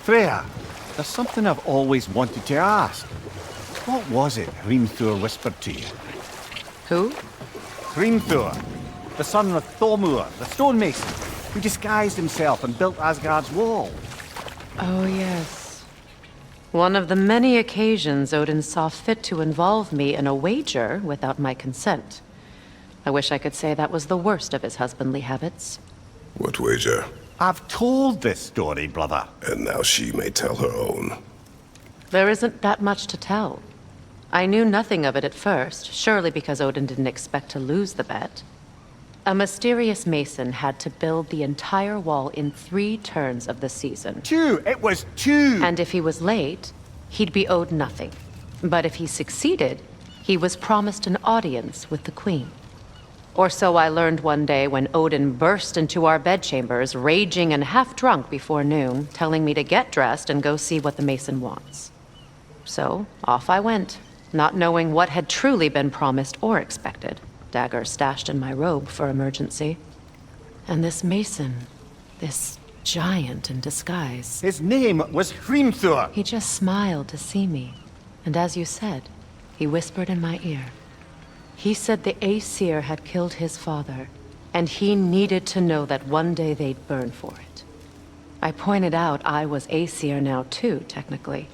Freya, there's something I've always wanted to ask. What was it Hrimthur whispered to you? Who? Hrimthur, the son of Thormur, the stonemason, who disguised himself and built Asgard's wall. Oh, yes. One of the many occasions Odin saw fit to involve me in a wager without my consent. I wish I could say that was the worst of his husbandly habits. What wager? I've told this story, brother. And now she may tell her own. There isn't that much to tell. I knew nothing of it at first, surely because Odin didn't expect to lose the bet. A mysterious mason had to build the entire wall in 3 turns of the season. 2! It was 2! And if he was late, he'd be owed nothing. But if he succeeded, he was promised an audience with the queen. Or so I learned one day when Odin burst into our bedchambers, raging and half-drunk before noon, telling me to get dressed and go see what the mason wants. So, off I went, not knowing what had truly been promised or expected, dagger stashed in my robe for emergency. And this mason, this giant in disguise... His name was Hrimthur! He just smiled to see me, and as you said, he whispered in my ear. He said the Aesir had killed his father, and he needed to know that one day they'd burn for it. I pointed out I was Aesir now too, technically.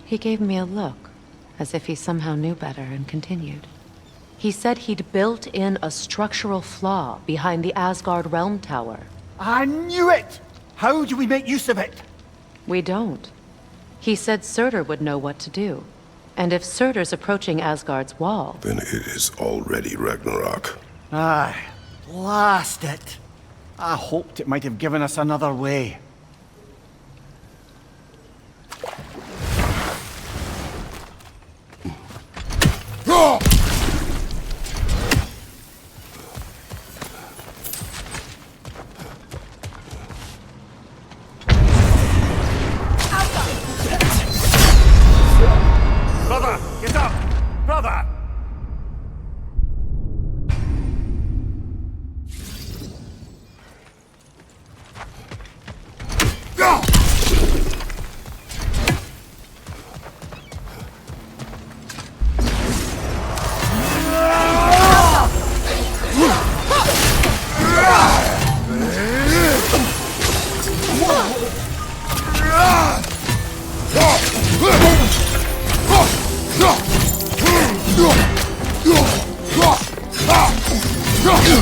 He gave me a look, as if he somehow knew better, and continued. He said he'd built in a structural flaw behind the Asgard Realm Tower. I knew it! How do we make use of it? We don't. He said Surtur would know what to do. And if Surtur's approaching Asgard's wall... Then it is already Ragnarok. Aye, blast it. I hoped it might have given us another way. Brother, get up! Brother!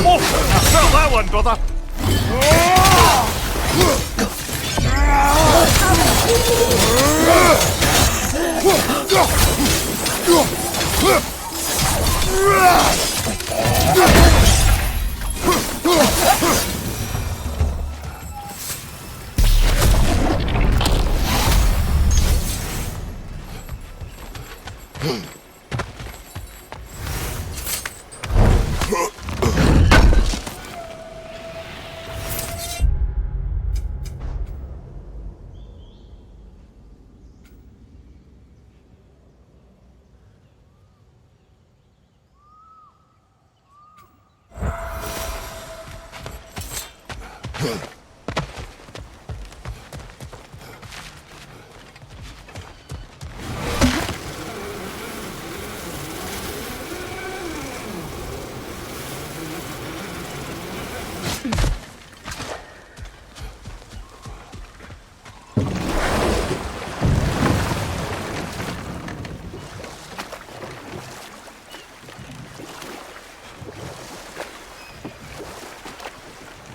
Oh, I felt that one, brother!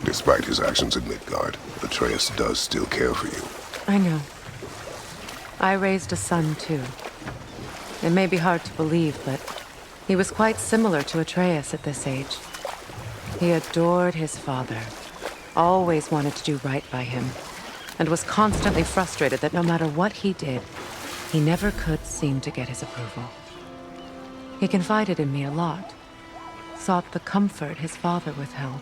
Despite his actions in Midgard, Atreus does still care for you. I know. I raised a son, too. It may be hard to believe, but he was quite similar to Atreus at this age. He adored his father, always wanted to do right by him, and was constantly frustrated that no matter what he did, he never could seem to get his approval. He confided in me a lot, sought the comfort his father withheld.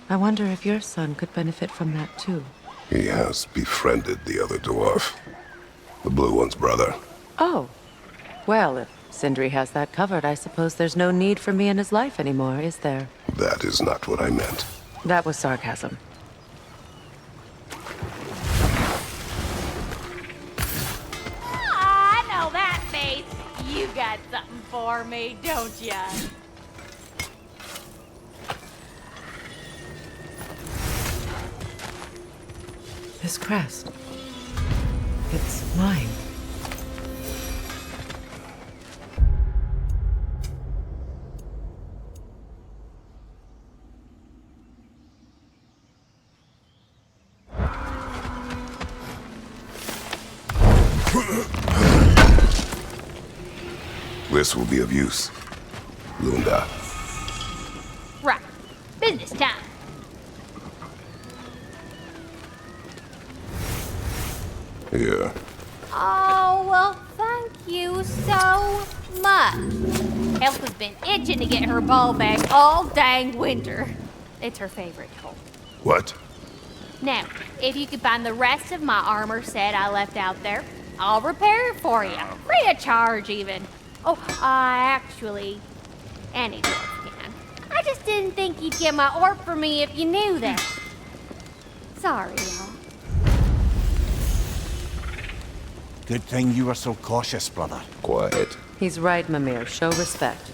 I wonder if your son could benefit from that too. He has befriended the other dwarf. The blue one's brother. Oh. Well, if Sindri has that covered, I suppose there's no need for me in his life anymore, is there? That is not what I meant. That was sarcasm. you got something for me, don't ya? This crest. It's mine. This will be of use. Lunda. Right. Business time. Here. Oh, well, thank you so much. Elf has been itching to get her ball back all dang winter. It's her favorite toy. What? Now, if you could find the rest of my armor set I left out there, I'll repair it for you. Free of charge, even. Oh, actually, any dwarf can. I just didn't think you'd get my orb for me if you knew that. Sorry, y'all. Good thing you were so cautious, brother. Quiet. He's right, Mimir. Show respect.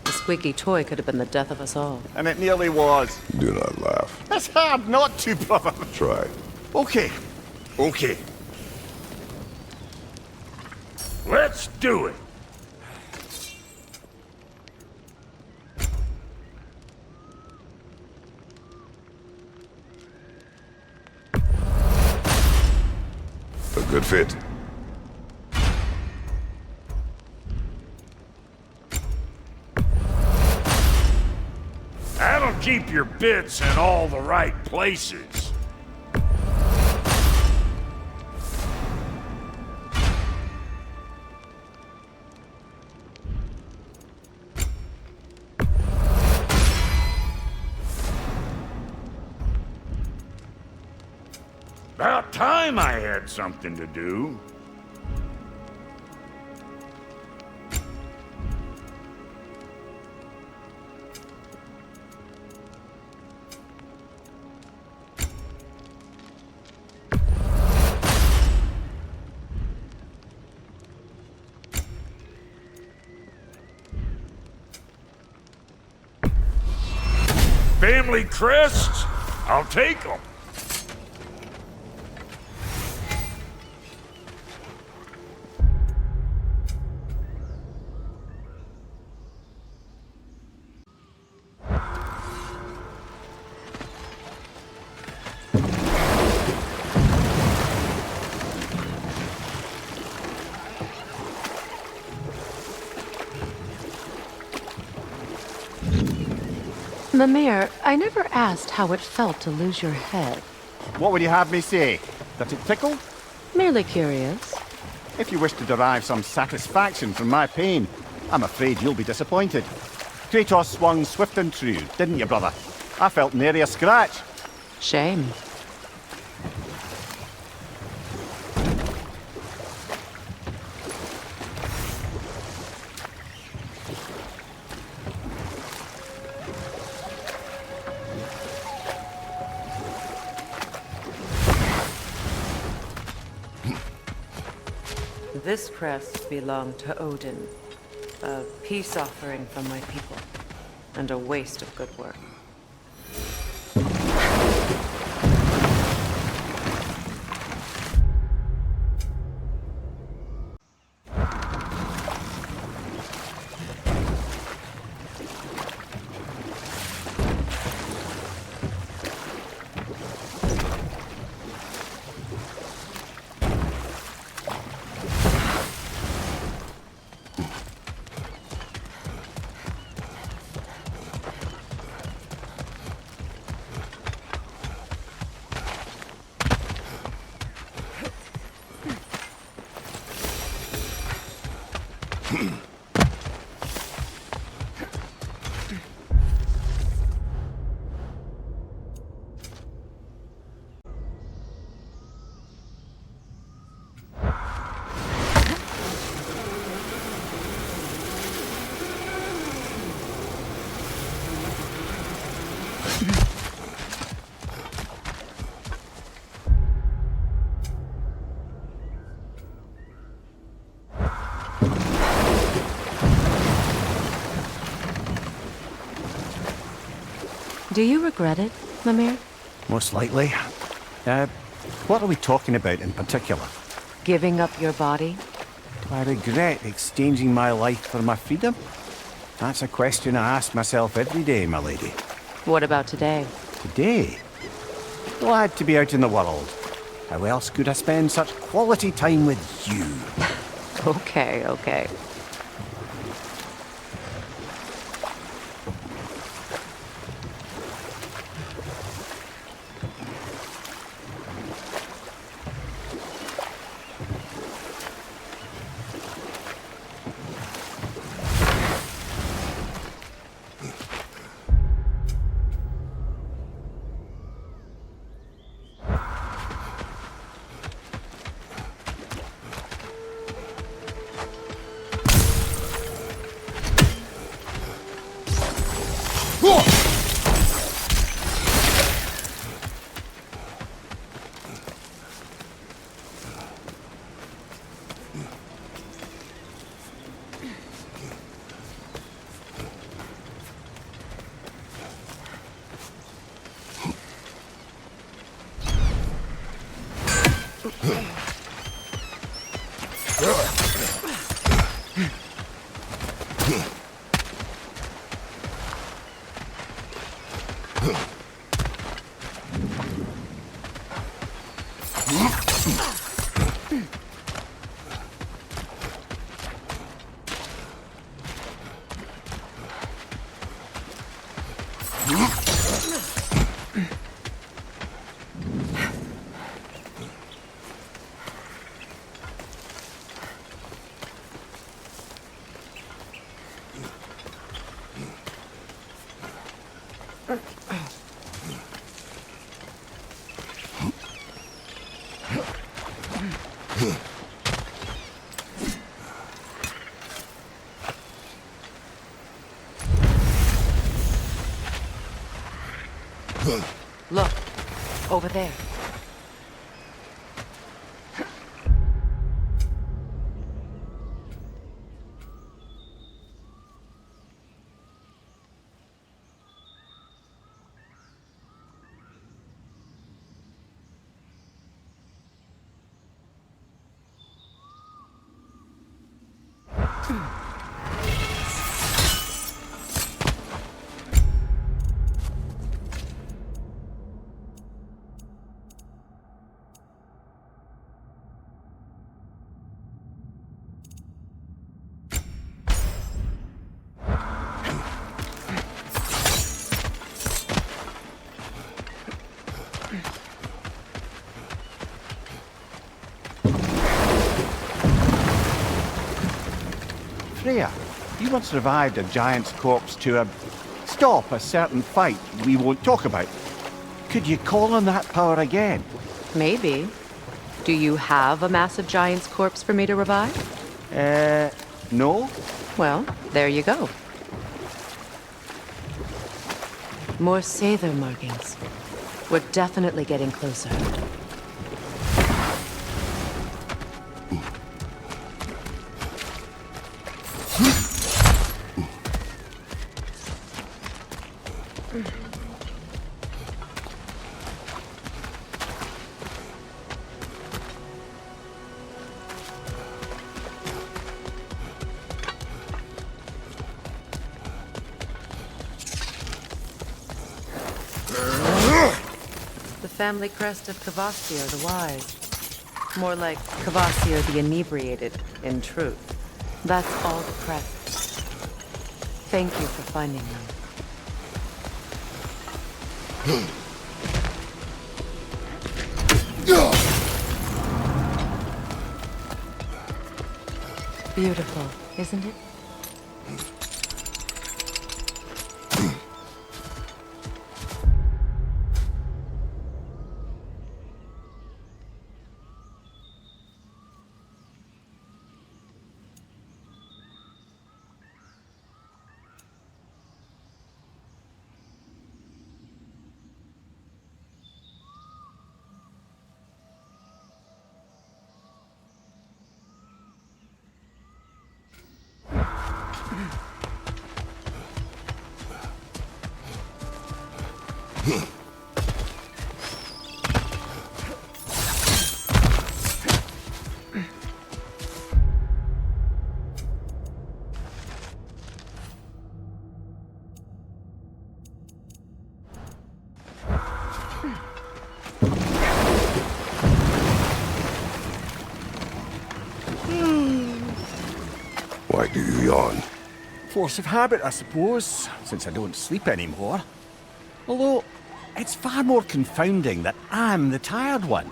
The squeaky toy could have been the death of us all. And it nearly was. Do not laugh. It's hard not to, brother. Try. Okay. Okay. Let's do it. A good fit. That'll keep your bits in all the right places. About time I had something to do. Family crests? I'll take them. Mimir, I never asked how it felt to lose your head. What would you have me say? That it tickled? Merely curious. If you wish to derive some satisfaction from my pain, I'm afraid you'll be disappointed. Kratos swung swift and true, didn't you, brother? I felt nary a scratch. Shame. This crest belonged to Odin, a peace offering from my people, and a waste of good work. Do you regret it, Lemire? Most likely. What are we talking about in particular? Giving up your body? Do I regret exchanging my life for my freedom? That's a question I ask myself every day, my lady. What about today? Today? Glad to be out in the world. How else could I spend such quality time with you? Okay, okay. Look, over there. Freya, you once revived a giant's corpse to stop a certain fight we won't talk about. Could you call on that power again? Maybe. Do you have a massive giant's corpse for me to revive? No? Well, there you go. More Sather markings. We're definitely getting closer. The family crest of Kvasir the Wise. More like Kvasir the Inebriated, in truth. That's all the crests. Thank you for finding them. Beautiful, isn't it? Why do you yawn? Force of habit, I suppose, since I don't sleep anymore. Although, it's far more confounding that I'm the tired one.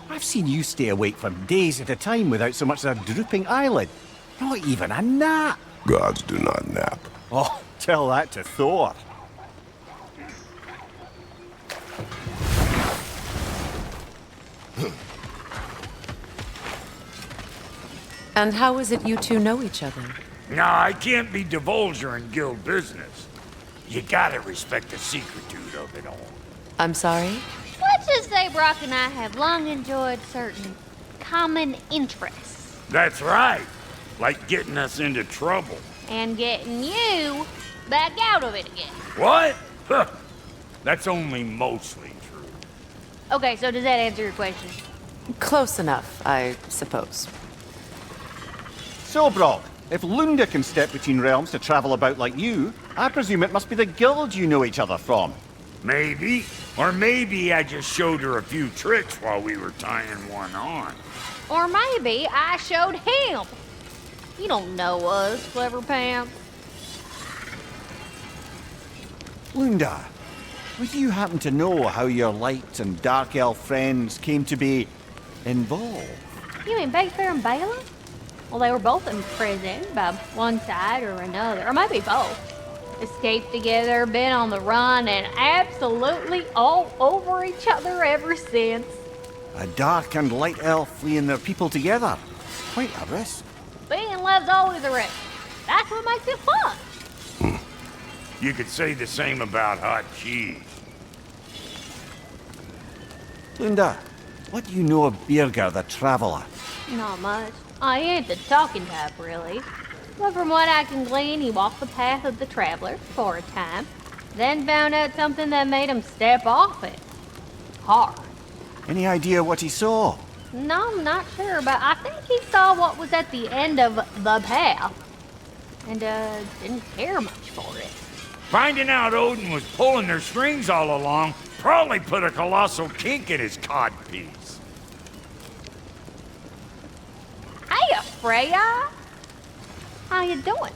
I've seen you stay awake for days at a time without so much as a drooping eyelid. Not even a nap. Gods do not nap. Oh, tell that to Thor. And how is it you two know each other? Nah, I can't be divulger in guild business. You gotta respect the secretude of it all. I'm sorry? Let's just say Brock and I have long enjoyed certain common interests. That's right. Like getting us into trouble. And getting you back out of it again. What? Huh. That's only mostly true. Okay, so does that answer your question? Close enough, I suppose. So, Brock, if Lunda can step between realms to travel about like you, I presume it must be the guild you know each other from. Maybe. Or maybe I just showed her a few tricks while we were tying one on. Or maybe I showed him. You don't know us, Clever Pants. Lunda, would you happen to know how your light and dark elf friends came to be involved? You mean Big Bear and Bela? Well, they were both in prison by one side or another, or maybe both. Escaped together, been on the run, and absolutely all over each other ever since. A dark and light elf fleeing their people together. Quite a risk. Being in love's always a risk. That's what makes it fun. You could say the same about hot cheese. Lunda, what do you know of Birger the Traveller? Not much. I ain't the talking type, really. But from what I can glean, he walked the path of the traveler for a time, then found out something that made him step off it. Hard. Any idea what he saw? No, I'm not sure, but I think he saw what was at the end of the path. And, didn't care much for it. Finding out Odin was pulling their strings all along probably put a colossal kink in his codpiece. Hey, Freya! How you doing?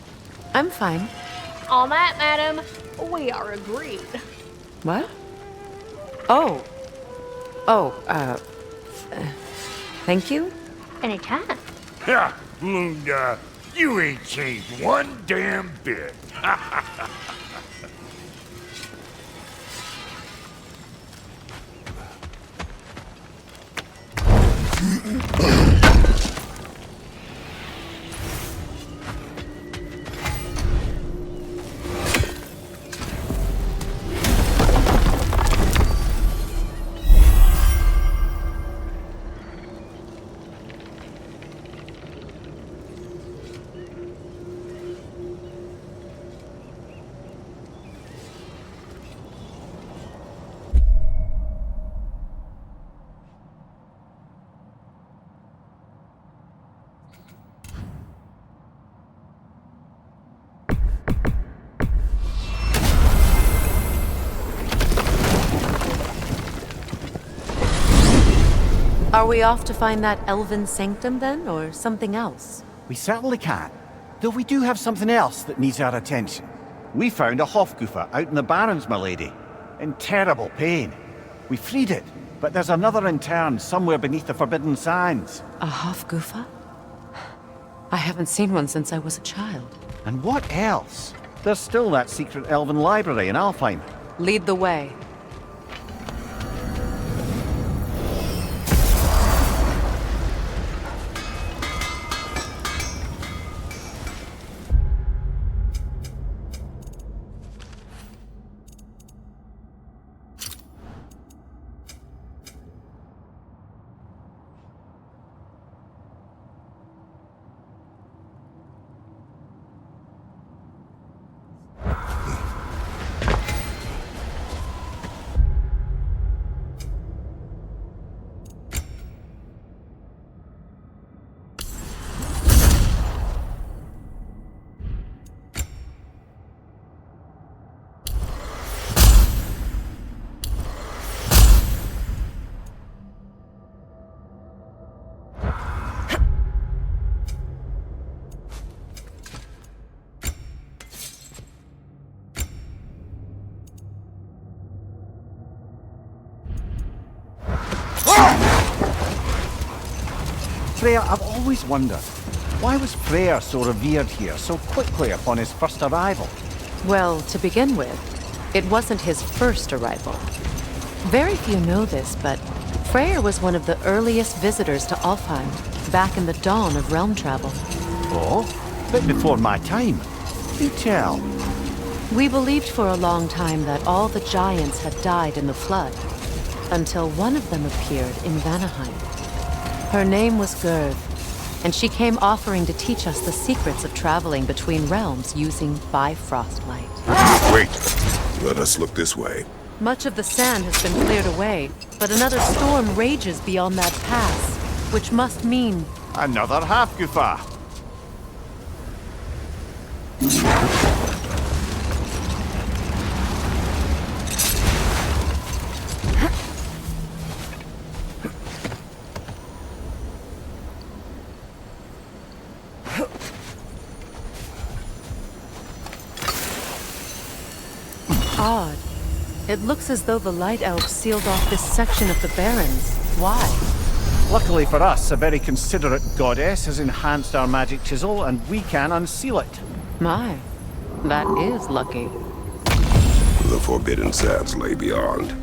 I'm fine. On that, madam, we are agreed. What? Oh. Oh, thank you? Anytime. Ha! Lunda, you ain't changed one damn bit. Are we off to find that elven sanctum then, or something else? We certainly can. Though we do have something else that needs our attention. We found a Hofgufa out in the Barrens, my lady. In terrible pain. We freed it, but there's another intern somewhere beneath the Forbidden Sands. A Hofgufa? I haven't seen one since I was a child. And what else? There's still that secret elven library in Alfheim. Lead the way. Freya, I've always wondered, why was Freyr so revered here so quickly upon his first arrival? Well, to begin with, it wasn't his first arrival. Very few know this, but Freyr was one of the earliest visitors to Alfheim, back in the dawn of realm travel. Oh, but before my time. Do tell. We believed for a long time that all the giants had died in the flood, until one of them appeared in Vanaheim. Her name was Gerd, and she came offering to teach us the secrets of traveling between realms using Bifrost light. Wait. Let us look this way. Much of the sand has been cleared away, but another storm rages beyond that pass, which must mean... Another Hafgufa. Odd. It looks as though the Light Elves sealed off this section of the Barrens. Why? Luckily for us, a very considerate goddess has enhanced our magic chisel, and we can unseal it. My, that is lucky. The Forbidden Sands lay beyond.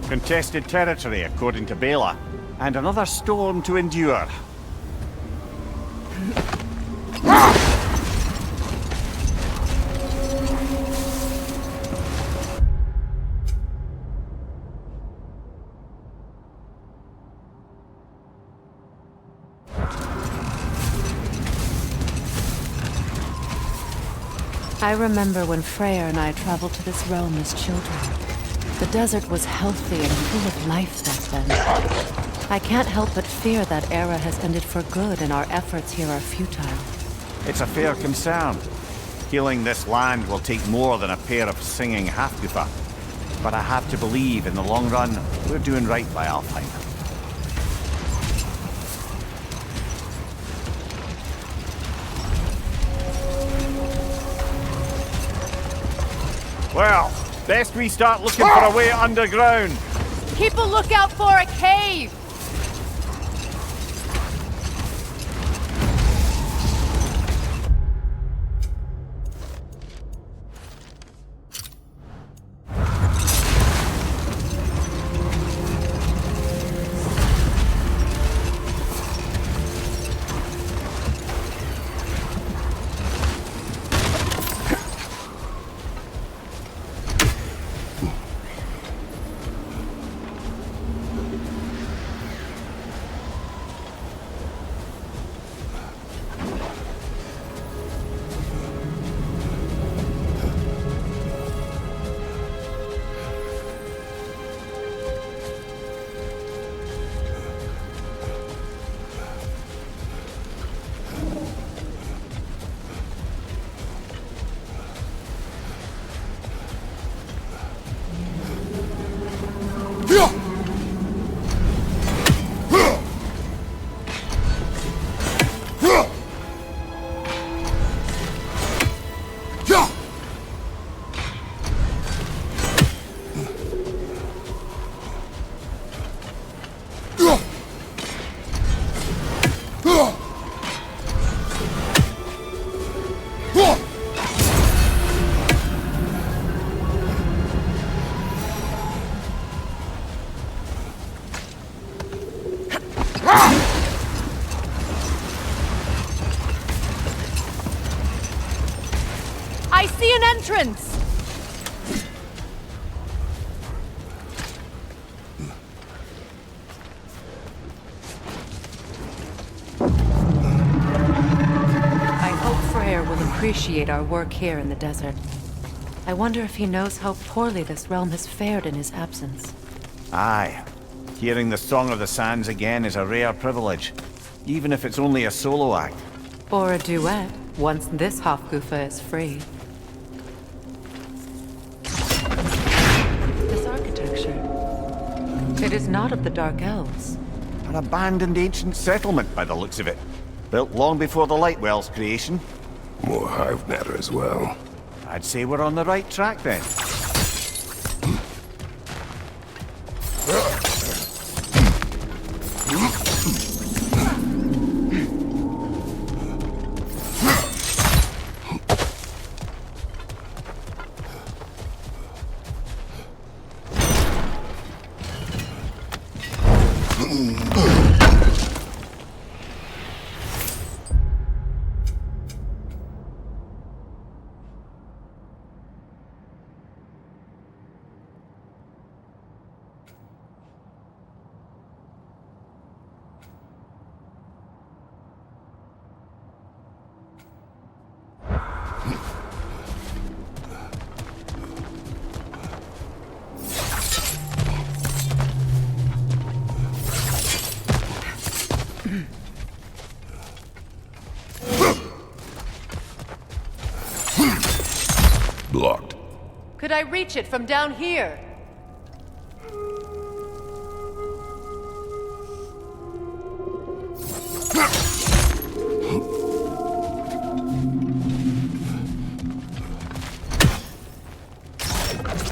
Contested territory, according to Bela, and another storm to endure. I remember when Freyr and I traveled to this realm as children. The desert was healthy and full of life back then. I can't help but fear that era has ended for good and our efforts here are futile. It's a fair concern. Healing this land will take more than a pair of singing Hafgufa. But I have to believe in the long run, we're doing right by Alfheim. Well, best we start looking for a way underground. Keep a lookout for a cave! I see an entrance! I hope Freyr will appreciate our work here in the desert. I wonder if he knows how poorly this realm has fared in his absence. Aye. Hearing the Song of the Sands again is a rare privilege, even if it's only a solo act. Or a duet, once this Hofgufa is free. This architecture. It is not of the Dark Elves. An abandoned ancient settlement by the looks of it. Built long before the Lightwell's creation. More hive matter as well. I'd say we're on the right track then. Blocked. Could I reach it from down here?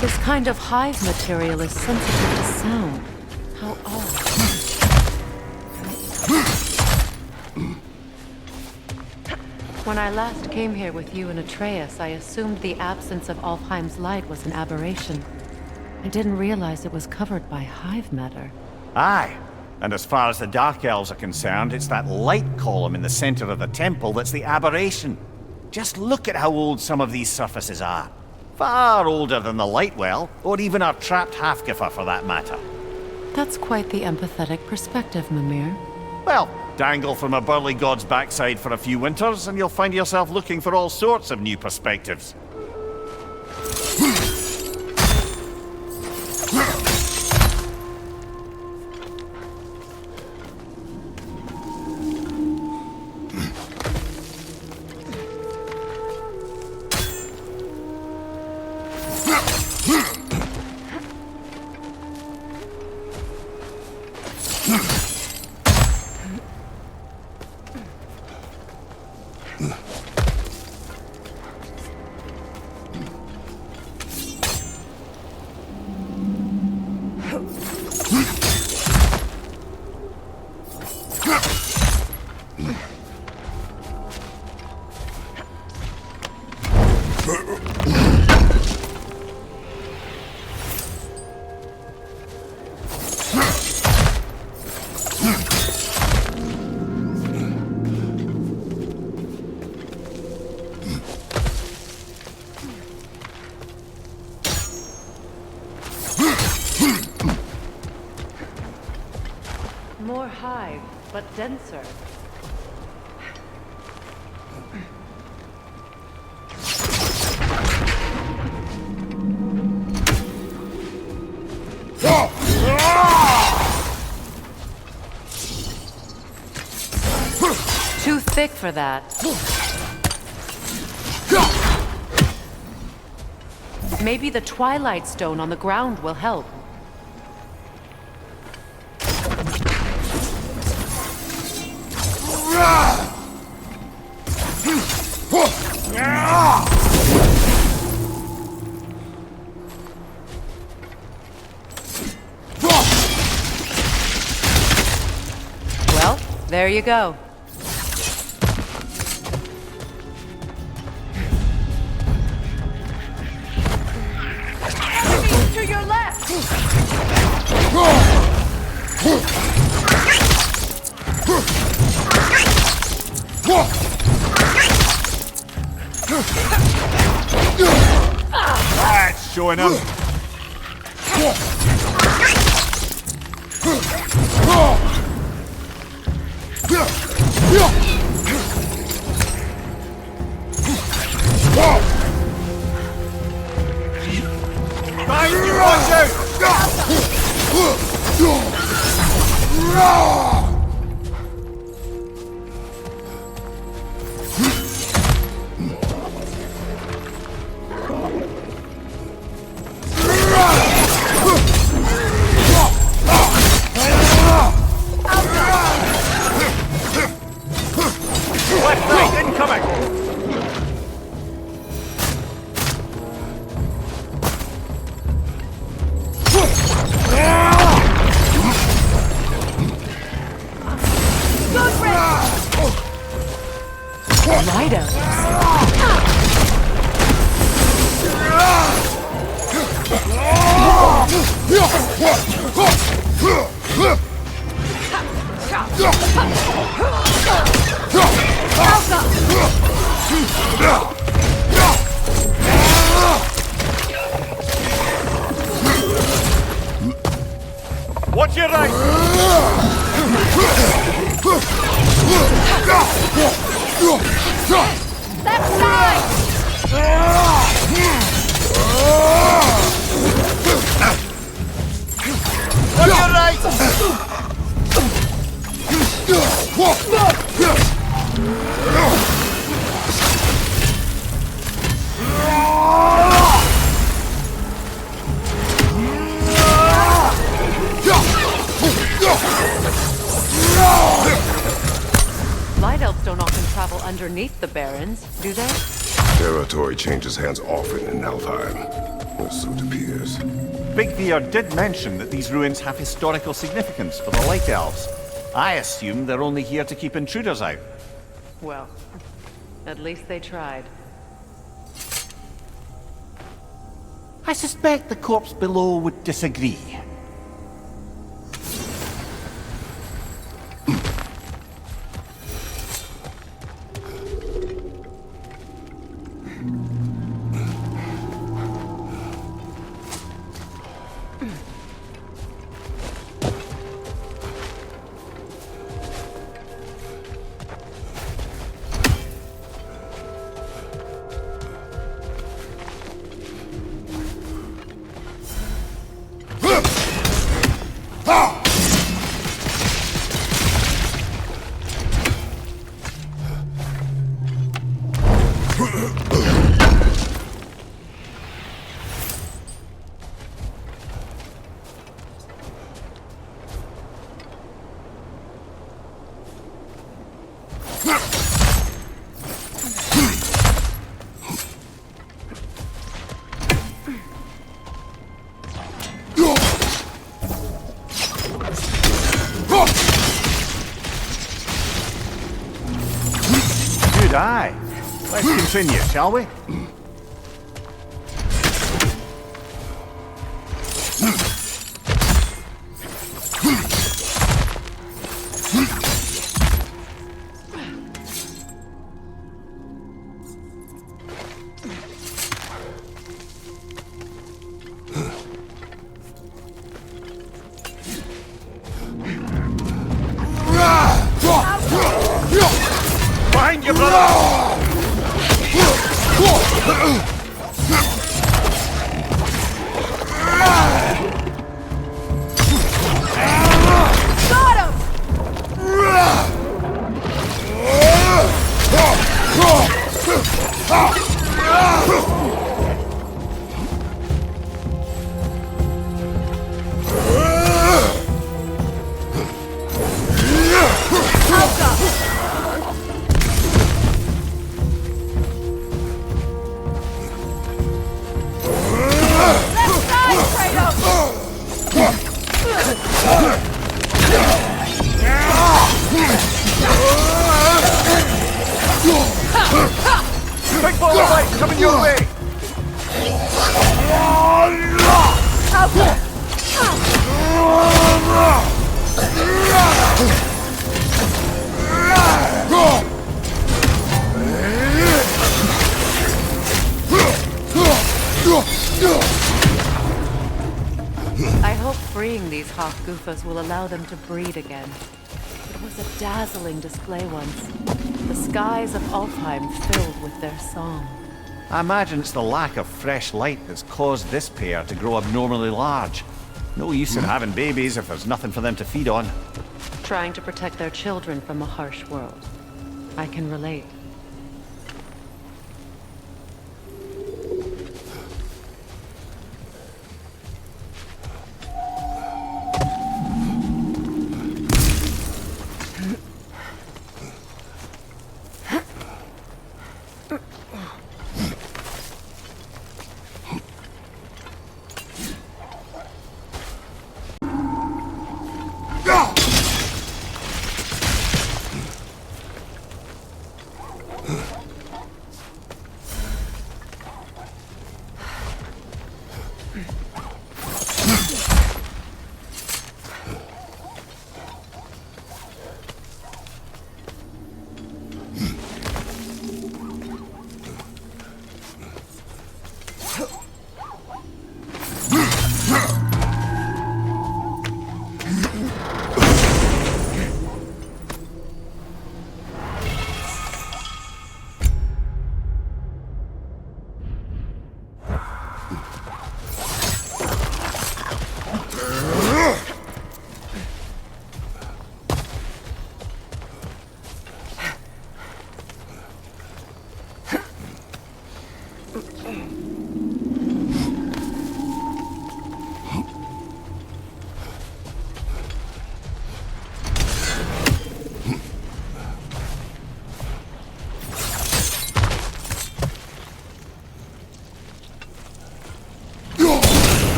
This kind of hive material is sensitive to sound. How odd. When I last came here with you and Atreus, I assumed the absence of Alfheim's light was an aberration. I didn't realize it was covered by hive matter. Aye. And as far as the Dark Elves are concerned, it's that light column in the center of the temple that's the aberration. Just look at how old some of these surfaces are. Far older than the light well, or even our trapped half-giffer for that matter. That's quite the empathetic perspective, Mimir. Well, dangle from a burly god's backside for a few winters, and you'll find yourself looking for all sorts of new perspectives. More hive, but denser. Too thick for that. Maybe the Twilight Stone on the ground will help. Well, there you go. Enemies to your left! That's showing up. Watch your right! Left side! Watch your right! travel underneath the Barrens, do they? Territory changes hands often in Alfheim, or so it appears. Big Bear did mention that these ruins have historical significance for the Light Elves. I assume they're only here to keep intruders out. Well, at least they tried. I suspect the corpse below would disagree. Good eye. Let's continue, shall we? Behind you, brother! Got him! Big ball of light coming your way! I hope freeing these Hofgufas will allow them to breed again. It was a dazzling display once. The skies of Alfheim filled with their song. I imagine it's the lack of fresh light that's caused this pair to grow abnormally large. No use in having babies if there's nothing for them to feed on. Trying to protect their children from a harsh world. I can relate.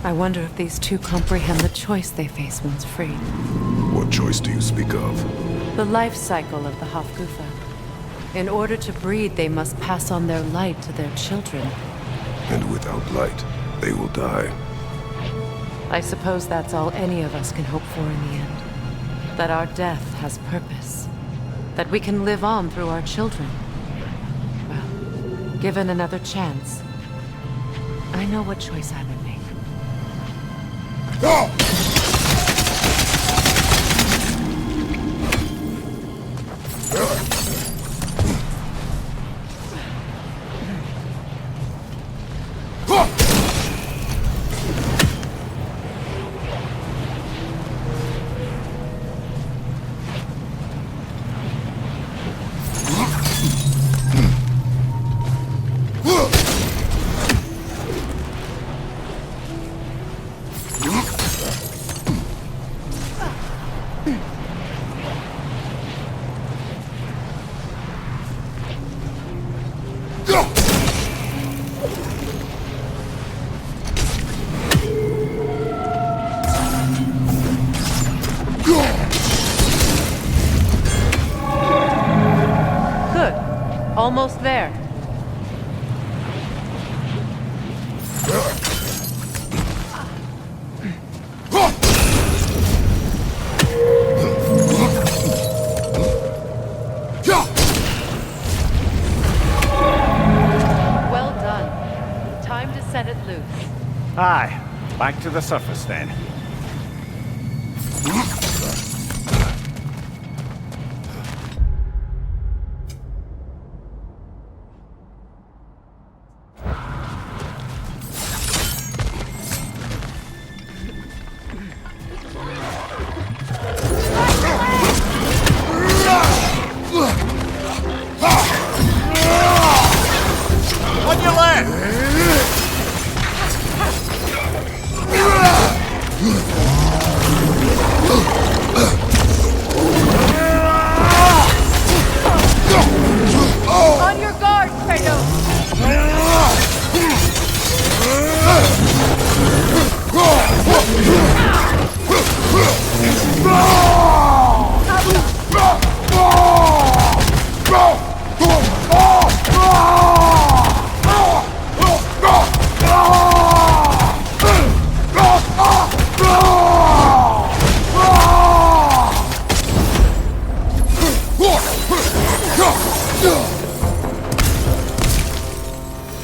I wonder if these two comprehend the choice they face once freed. What choice do you speak of? The life cycle of the Hofgufa. In order to breed, they must pass on their light to their children. And without light, they will die. I suppose that's all any of us can hope for in the end. That our death has purpose. That we can live on through our children. Well, given another chance, I know what choice I would make. Almost there. Well done. Time to set it loose. Aye, back to the surface then. On your left! On your guard, Kratos!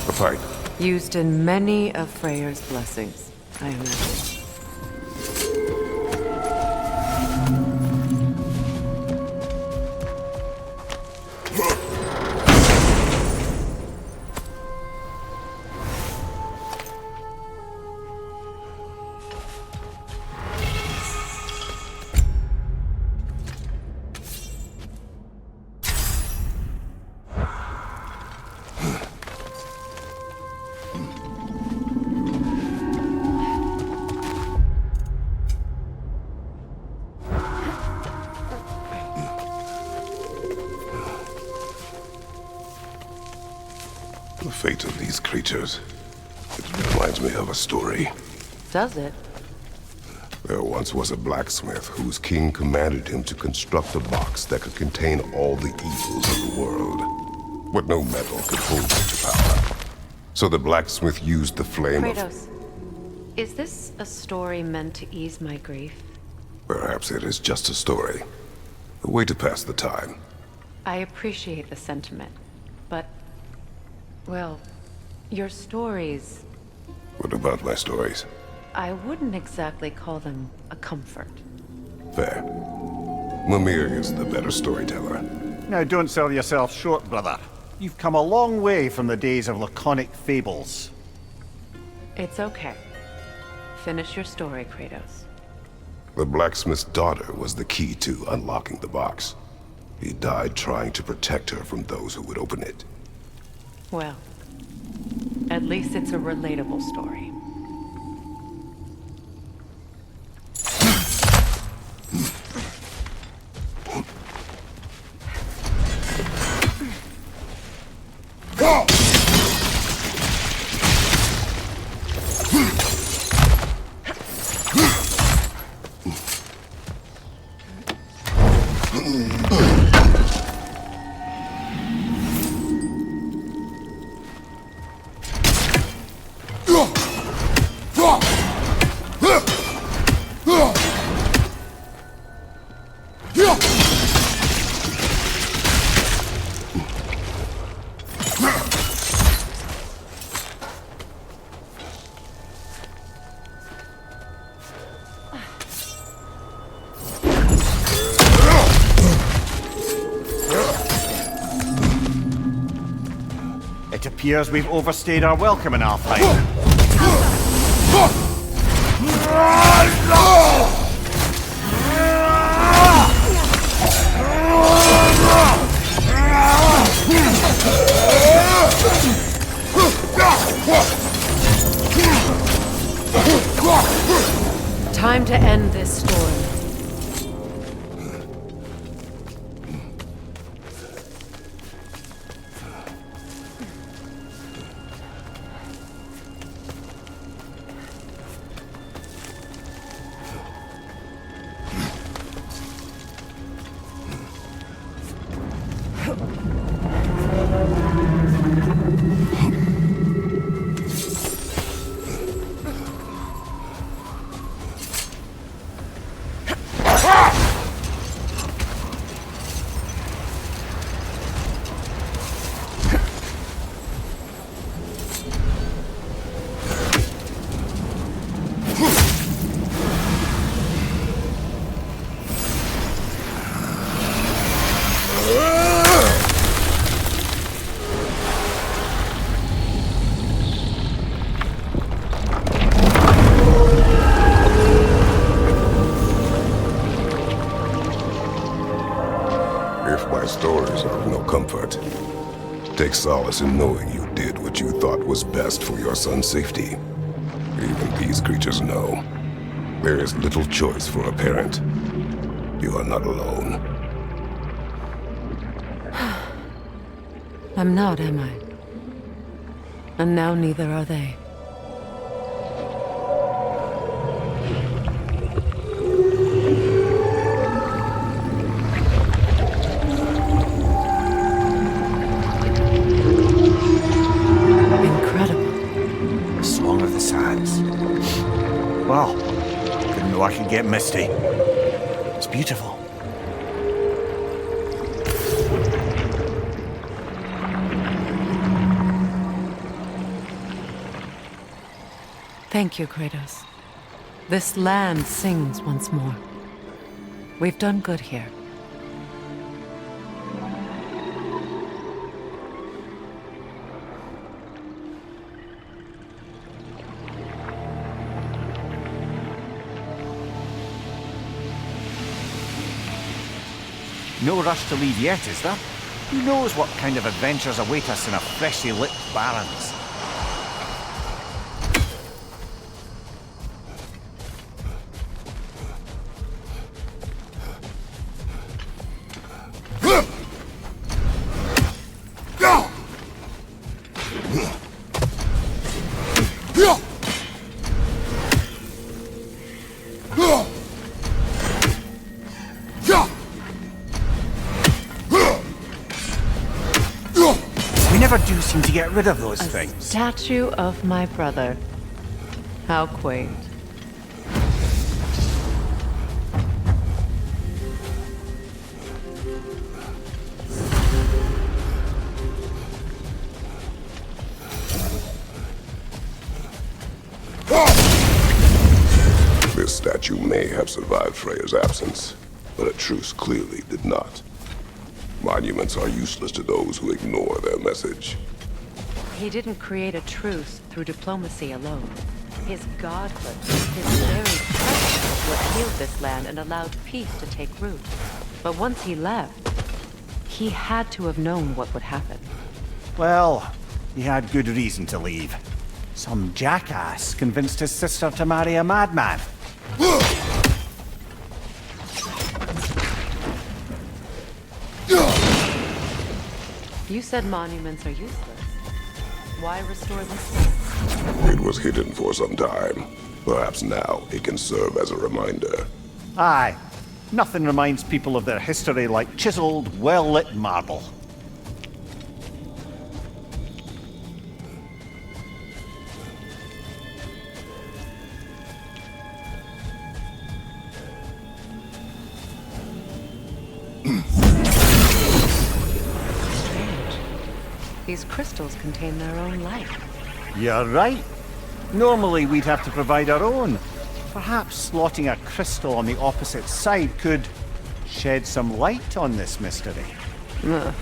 A fight. Used in many of Freyr's blessings, I imagine. The fate of these creatures. It reminds me of a story. Does it? There once was a blacksmith whose king commanded him to construct a box that could contain all the evils of the world. But no metal could hold such power. So the blacksmith used the flame of... Kratos, is this a story meant to ease my grief? Perhaps it is just a story. A way to pass the time. I appreciate the sentiment, but... well, your stories... What about my stories? I wouldn't exactly call them a comfort. Fair. Mimir is the better storyteller. Now don't sell yourself short, brother. You've come a long way from the days of laconic fables. It's okay. Finish your story, Kratos. The blacksmith's daughter was the key to unlocking the box. He died trying to protect her from those who would open it. Well, at least it's a relatable story. It appears we've overstayed our welcome in our fight. Time to end this storm. If my stories are of no comfort, take solace in knowing you did what you thought was best for your son's safety. Even these creatures know. There is little choice for a parent. You are not alone. I'm not, am I? And now neither are they. Well, didn't know I could get misty. It's beautiful. Thank you, Kratos. This land sings once more. We've done good here. No rush to leave yet, is there? Who knows what kind of adventures await us in our freshly lit barrens? We never do seem to get rid of those things. Statue of my brother. How quaint. This statue may have survived Freya's absence, but a truce clearly did not. Monuments are useless to those who ignore their message. He didn't create a truce through diplomacy alone. His godhood, his very presence was what healed this land and allowed peace to take root. But once he left, he had to have known what would happen. Well, he had good reason to leave. Some jackass convinced his sister to marry a madman. You said monuments are useless. Why restore this land? It was hidden for some time. Perhaps now it can serve as a reminder. Aye. Nothing reminds people of their history like chiseled, well-lit marble. Strange. These crystals contain their own light. You're right. Normally we'd have to provide our own. Perhaps slotting a crystal on the opposite side could shed some light on this mystery. Ugh.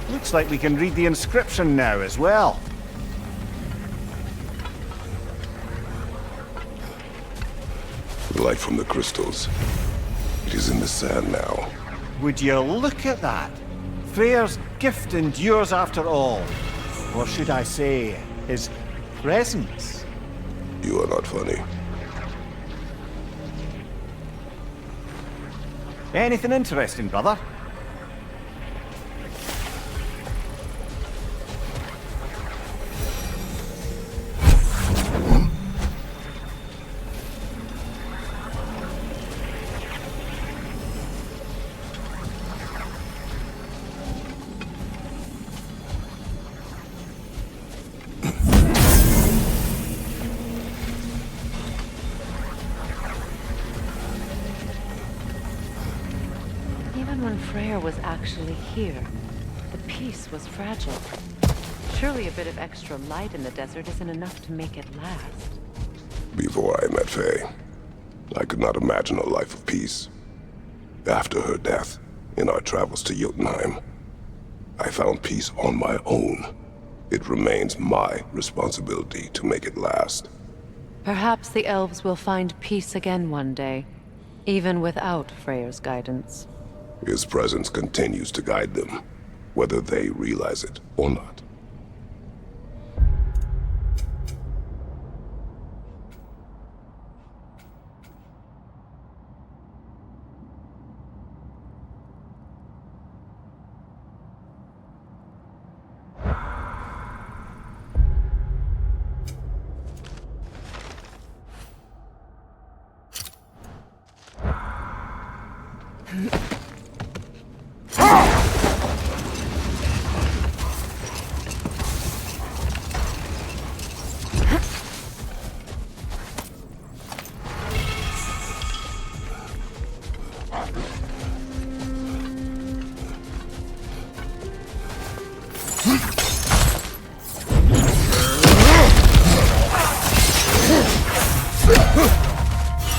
Looks like we can read the inscription now as well. The light from the crystals. It is in the sand now. Would you look at that? Freyr's gift endures after all. Or should I say, his presence? You are not funny. Anything interesting, brother? When Freyr was actually here, the peace was fragile. Surely a bit of extra light in the desert isn't enough to make it last. Before I met Faye, I could not imagine a life of peace. After her death, in our travels to Jotunheim, I found peace on my own. It remains my responsibility to make it last. Perhaps the elves will find peace again one day, even without Freyr's guidance. His presence continues to guide them, whether they realize it or not.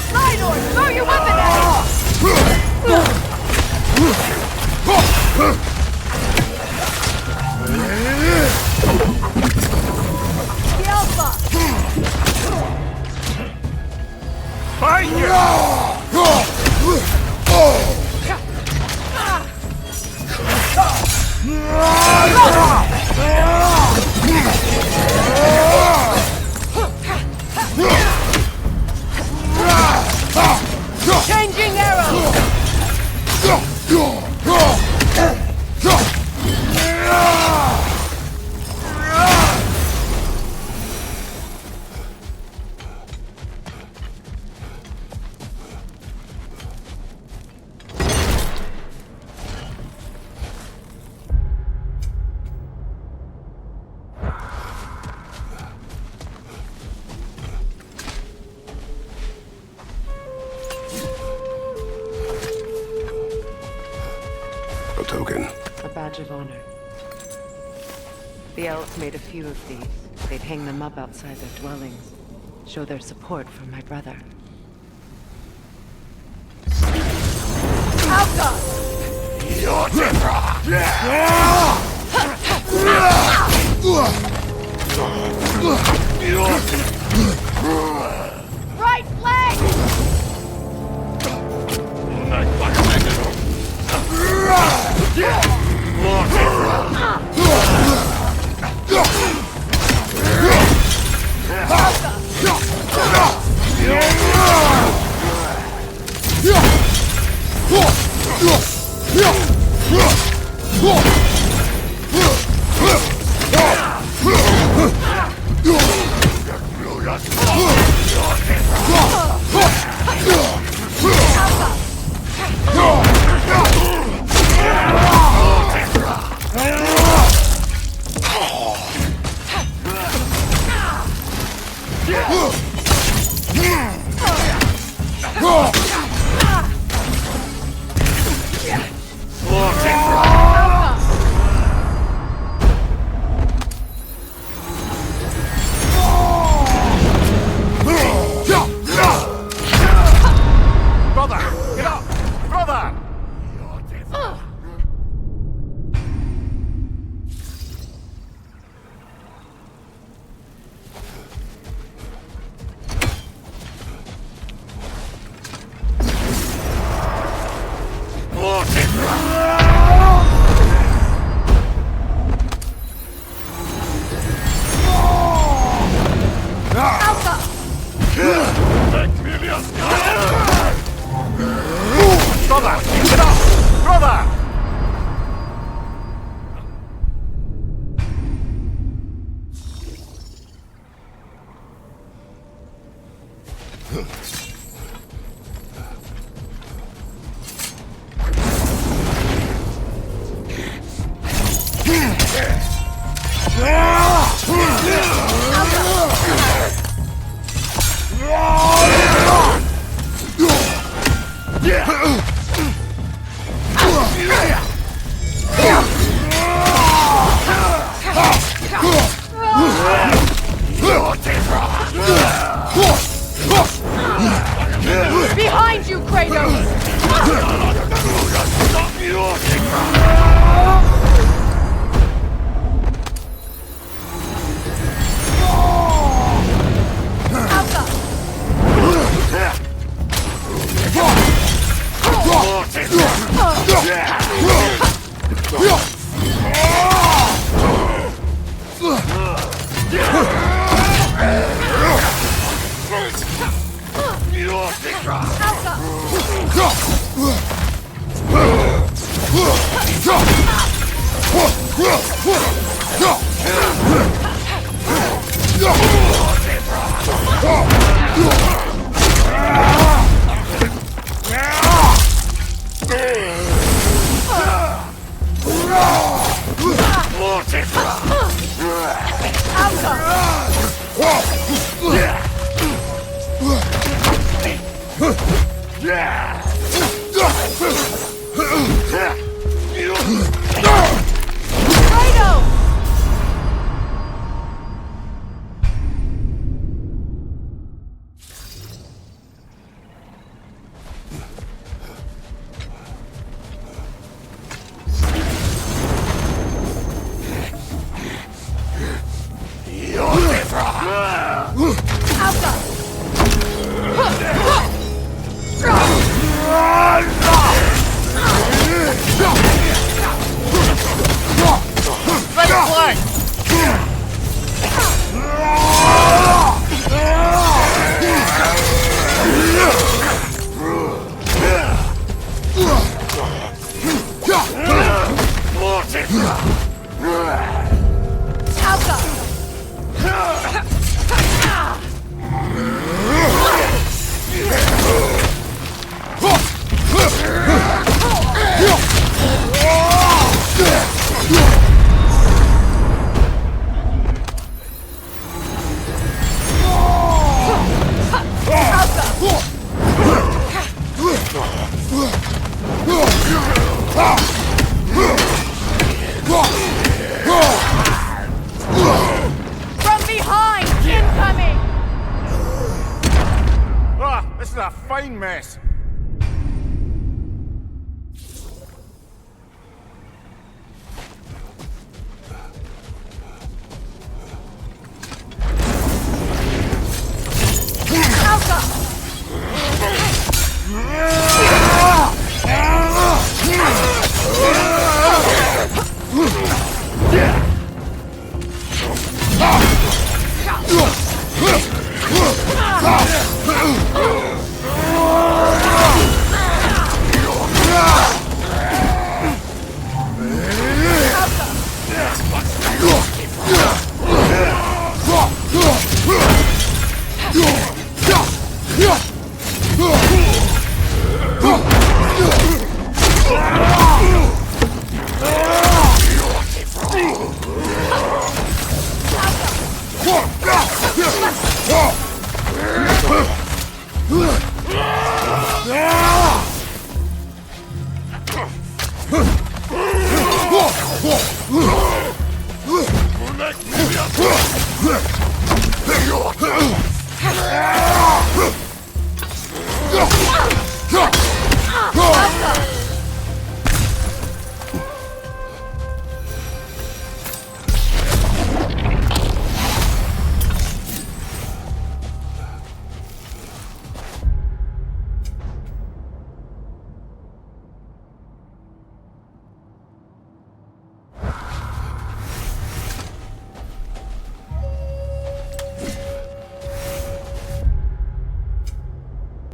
Sidor, throw your weapon at him! The Alpha! Fight Changing arrow! A token. A badge of honor. The elves made a few of these. They'd hang them up outside their dwellings. Show their support for my brother. Right leg! Behind you, Kratos! From behind! Incoming! Ah, this is a fine mess.